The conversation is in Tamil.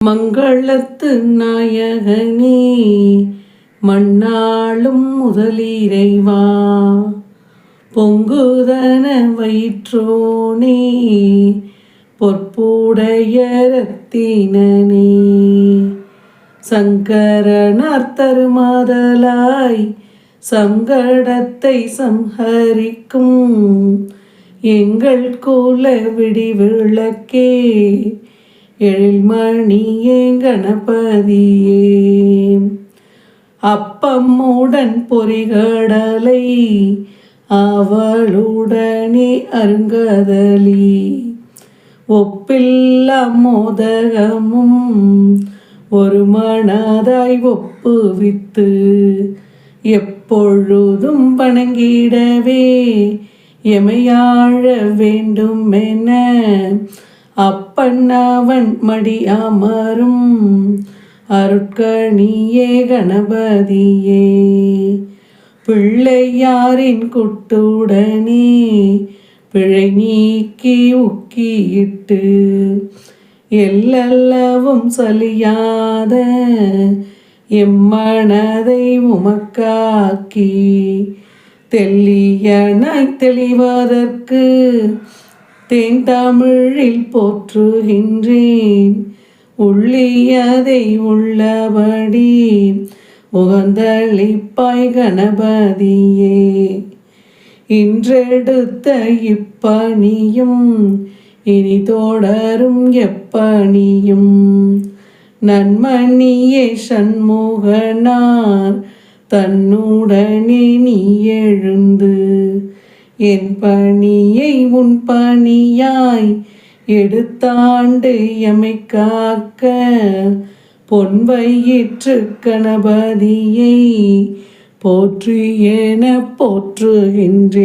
மங்களத்து நாயகனே, மண்ணாளும் முதலிறைவா, பொங்குதன வயிற்றோனே, பொற்புடைய ரத்தினனே, சங்கரனார் தருமாதலாய் சங்கடத்தை சம்ஹரிக்கும் எங்கள் குல விடிவிளக்கே, எழில்மணியே கணபதியே, அப்பம்முடன் பொறிகடலை அவளுடனே அருங்கதலி, ஒப்பில்லா மோதகமும் ஒரு மனதாய் ஒப்புவித்து எப்பொழுதும் வணங்கிடவே எமையாழ வேண்டுமென அப்பன் அவன் மடி அமரும் அருட்கணியே கணபதியே, பிள்ளையாரின் குட்டுடனே பிழை நீக்கி உக்கியிட்டு எல்லளவும் சலியாத எம்மனதை உமக்காக்கி தெல்லியனாய் தெளிவதற்கு தேன் தமிழில் போற்றுகின்றேன், உள்ளியதை உள்ளபடி உகந்தளிப்பாய் கணபதியே, இன்றெடுத்த இப்பணியும் இனி தொடரும் எப்பணியும் நன்மணியே சண்முகனார் தன்னுடனே நீ எழுந்து என் பணியை உன் பணியாய் எடுத்தாண்டு எமை காக்க பொன்வயிற்று கணபதியை போற்றி என போற்றுகின்றேன்.